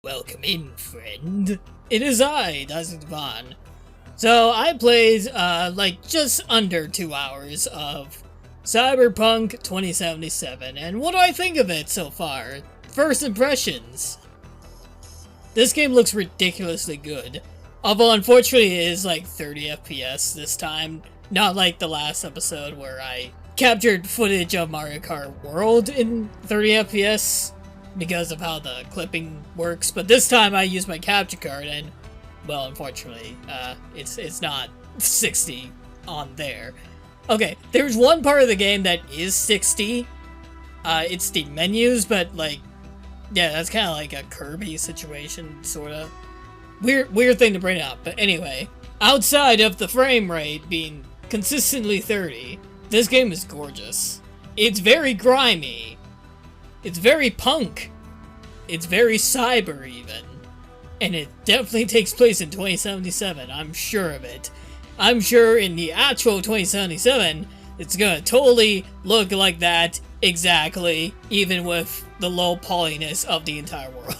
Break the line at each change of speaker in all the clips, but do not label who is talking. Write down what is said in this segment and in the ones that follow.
Welcome in, friend. It is I, Daizo Discuss. So, I played, just under 2 hours of Cyberpunk 2077, and what do I think of it so far? First impressions. This game looks ridiculously good. Although, unfortunately, it is like 30 FPS this time. Not like the last episode where I captured footage of Mario Kart World in 30 FPS because of how the clipping works. But this time I used my capture card and, well, unfortunately, it's not 60 on there. Okay, there's one part of the game that is 60. It's the menus, but like, yeah, that's kind of like a Kirby situation, sort of. Weird thing to bring up, but anyway. Outside of the frame rate being consistently 30, this game is gorgeous. It's very grimy. It's very punk. It's very cyber, even. And it definitely takes place in 2077, I'm sure of it. I'm sure in the actual 2077, it's gonna totally look like that exactly, even with the low polyness of the entire world.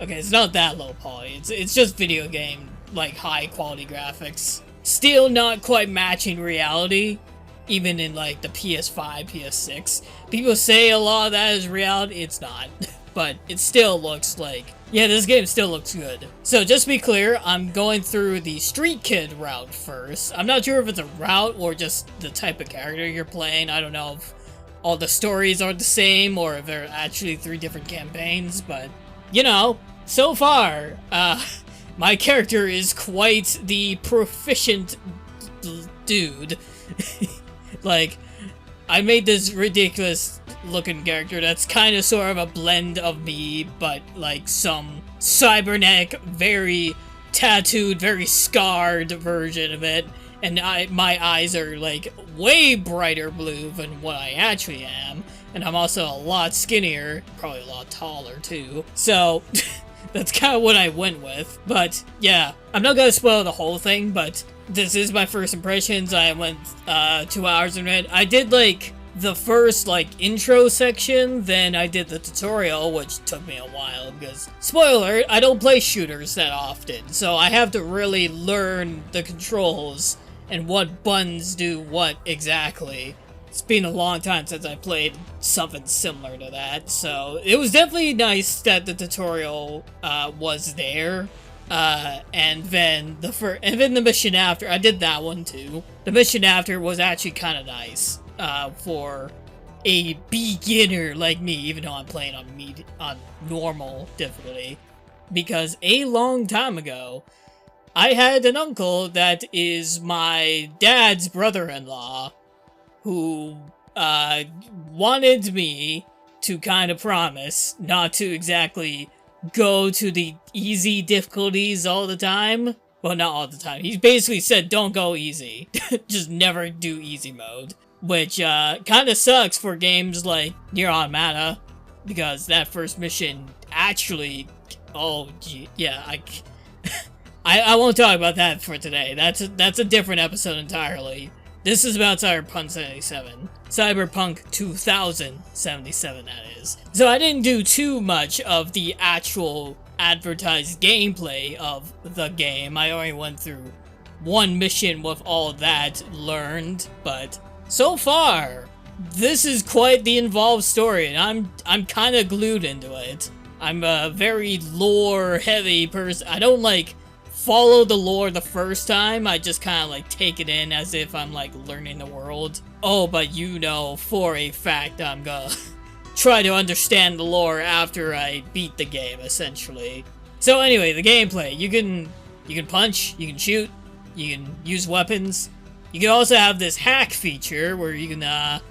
Okay, it's not that low poly, it's just video game, like, high quality graphics. Still not quite matching reality, even in, like, the PS5, PS6. People say a lot of that is reality, it's not. But it still looks like, yeah, this game still looks good. So just to be clear, I'm going through the Street Kid route first. I'm not sure if it's a route or just the type of character you're playing. I don't know if all the stories are the same or if they're actually 3 different campaigns, but, you know, so far, my character is quite the proficient dude. Like, I made this ridiculous looking character that's kind of sort of a blend of me, but like some cybernetic, very tattooed, very scarred version of it. And my eyes are like way brighter blue than what I actually am. And I'm also a lot skinnier, probably a lot taller too. So that's kind of what I went with. But yeah, I'm not gonna spoil the whole thing, but this is my first impressions. I went 2 hours in it. I did like the first like intro section, then I did the tutorial, which took me a while because, spoiler, I don't play shooters that often, so I have to really learn the controls and what buttons do what exactly. It's been a long time since I played something similar to that, so it was definitely nice that the tutorial was there. And then the mission after, I did that one too. The mission after was actually kind of nice, for a beginner like me, even though I'm playing on normal difficulty, because a long time ago, I had an uncle that is my dad's brother-in-law, who, wanted me to kind of promise not to exactly go to the easy difficulties all the time. Well, not all the time. He basically said, don't go easy. Just never do easy mode. Which, kind of sucks for games like Nier Automata, because that first mission actually... Oh, gee, yeah, I won't talk about that for today. That's a different episode entirely. This is about Cyberpunk 77. Cyberpunk 2077, that is. So I didn't do too much of the actual advertised gameplay of the game. I only went through one mission with all that learned, but so far, this is quite the involved story, and I'm kind of glued into it. I'm a very lore-heavy person. I don't, like, follow the lore the first time. I just kind of like take it in as if I'm like learning the world. Oh, but you know for a fact I'm gonna try to understand the lore after I beat the game, essentially. So anyway, the gameplay. You can punch, you can shoot, you can use weapons. You can also have this hack feature where you can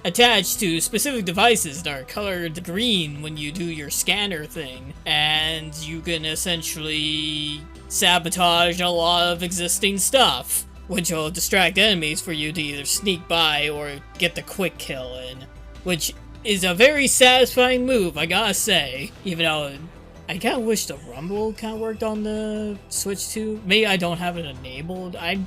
attach to specific devices that are colored green when you do your scanner thing, and you can essentially sabotage a lot of existing stuff, which will distract enemies for you to either sneak by or get the quick kill in, which is a very satisfying move, I gotta say, even though I kind of wish the rumble kind of worked on the Switch 2. Maybe I don't have it enabled. I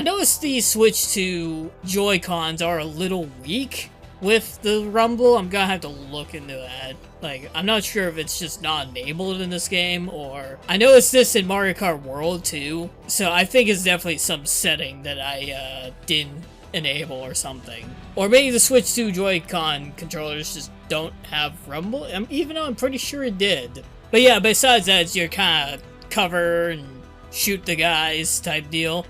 noticed the Switch 2 Joy-Cons are a little weak, with the rumble. I'm gonna have to look into that. Like, I'm not sure if it's just not enabled in this game, or... I know it's this in Mario Kart World, too, so I think it's definitely some setting that I, didn't enable or something. Or maybe the Switch 2 Joy-Con controllers just don't have rumble, even though I'm pretty sure it did. But yeah, besides that, it's your kind of cover and shoot the guys type deal.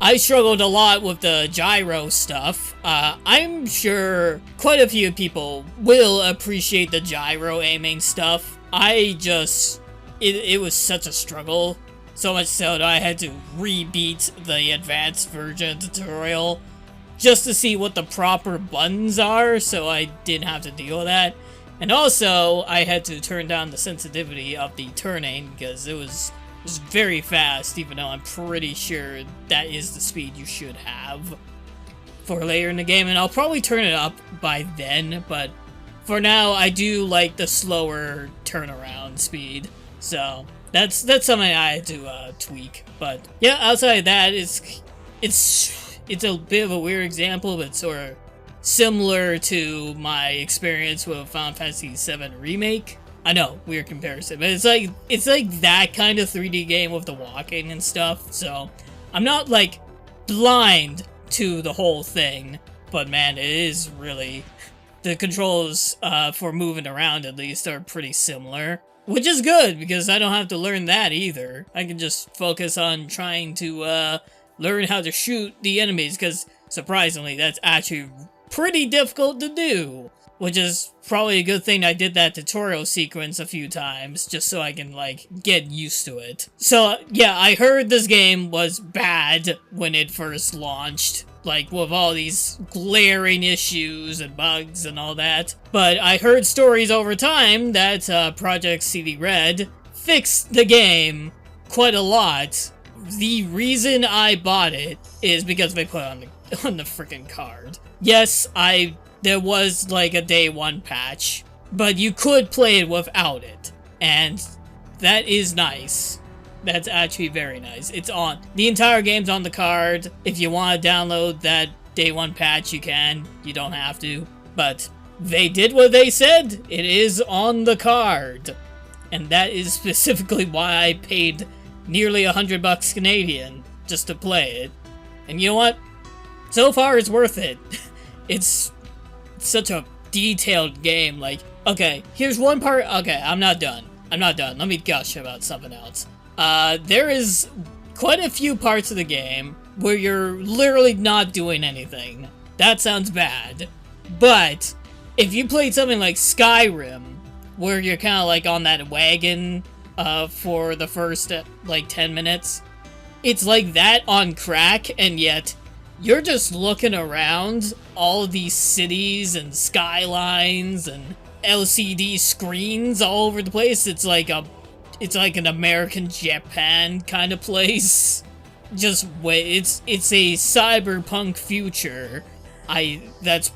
I struggled a lot with the gyro stuff. I'm sure quite a few people will appreciate the gyro aiming stuff. It was such a struggle. So much so that I had to rebeat the advanced version of the tutorial just to see what the proper buttons are, so I didn't have to deal with that. And also, I had to turn down the sensitivity of the turning because it was very fast, even though I'm pretty sure that is the speed you should have for later in the game. And I'll probably turn it up by then, but for now, I do like the slower turnaround speed. So that's something I had to tweak. But yeah, outside of that, it's a bit of a weird example, but sort of similar to my experience with Final Fantasy VII Remake. I know, weird comparison, but it's like that kind of 3D game with the walking and stuff, so I'm not, like, blind to the whole thing, but man, it is really... The controls for moving around, at least, are pretty similar, which is good, because I don't have to learn that either. I can just focus on trying to learn how to shoot the enemies, because, surprisingly, that's actually pretty difficult to do. Which is probably a good thing I did that tutorial sequence a few times, just so I can, like, get used to it. So, yeah, I heard this game was bad when it first launched, like, with all these glaring issues and bugs and all that. But I heard stories over time that Project CD Red fixed the game quite a lot. The reason I bought it is because they put it on the freaking card. Yes, there was, like, a day one patch, but you could play it without it, and that is nice. That's actually very nice. It's on. The entire game's on the card. If you want to download that day one patch, you can. You don't have to, but they did what they said. It is on the card, and that is specifically why I paid nearly $100 Canadian just to play it. And you know what? So far, it's worth it. It's such a detailed game. Like, okay, here's one part. Okay, I'm not done. Let me gush about something else. There is quite a few parts of the game where you're literally not doing anything. That sounds bad. But if you played something like Skyrim, where you're kind of like on that wagon for the first like 10 minutes, it's like that on crack, and yet you're just looking around all these cities and skylines and LCD screens all over the place. It's like an American Japan kind of place. Just wait, it's a cyberpunk future. That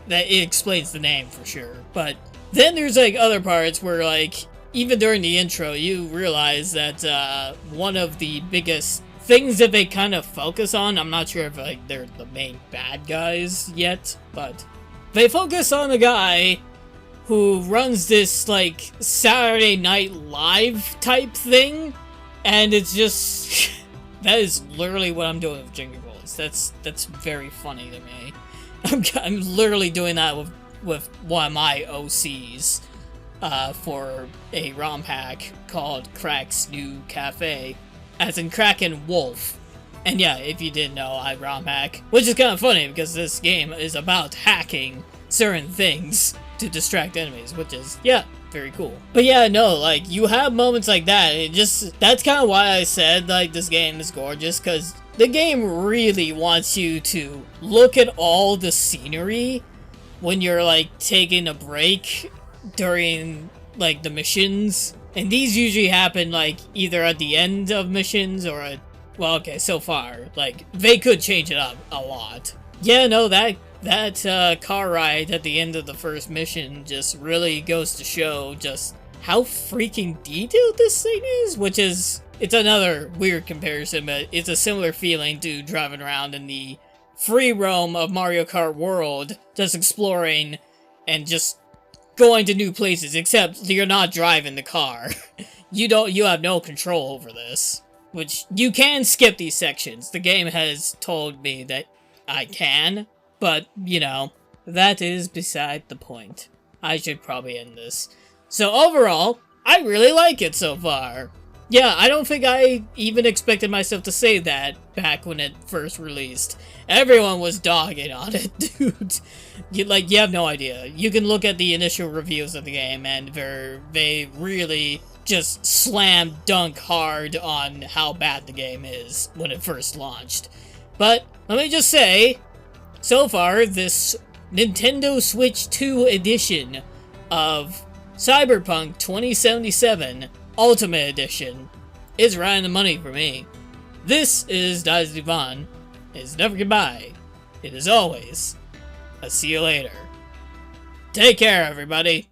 it explains the name for sure. But then there's like other parts where, like, even during the intro, you realize that one of the biggest things that they kind of focus on, I'm not sure if, like, they're the main bad guys yet, but they focus on a guy who runs this, like, Saturday Night Live type thing, and it's just... that is literally what I'm doing with Jingle Balls. That's very funny to me. I'm literally doing that with one of my OCs for a ROM hack called Crack's New Cafe, as in Kraken Wolf. And yeah, if you didn't know, I ROM hack, which is kind of funny because this game is about hacking certain things to distract enemies, which is, yeah, very cool. But yeah, no, like, you have moments like that. That's kind of why I said, like, this game is gorgeous, because the game really wants you to look at all the scenery when you're, like, taking a break during, like, the missions. And these usually happen, like, either at the end of missions or well, okay, so far, like, they could change it up a lot. Yeah, no, that car ride at the end of the first mission just really goes to show just how freaking detailed this thing is, which is, it's another weird comparison, but it's a similar feeling to driving around in the free roam of Mario Kart World, just exploring and just going to new places, except you're not driving the car. You have no control over this. Which, you can skip these sections. The game has told me that I can, but, you know, that is beside the point. I should probably end this. So overall, I really like it so far. Yeah, I don't think I even expected myself to say that back when it first released. Everyone was dogging on it, dude. You have no idea. You can look at the initial reviews of the game, and they really just slam dunk hard on how bad the game is when it first launched. But let me just say, so far, this Nintendo Switch 2 edition of Cyberpunk 2077 Ultimate Edition is right on the money for me. This is Daizo. It's never goodbye. It is always a see you later. Take care, everybody.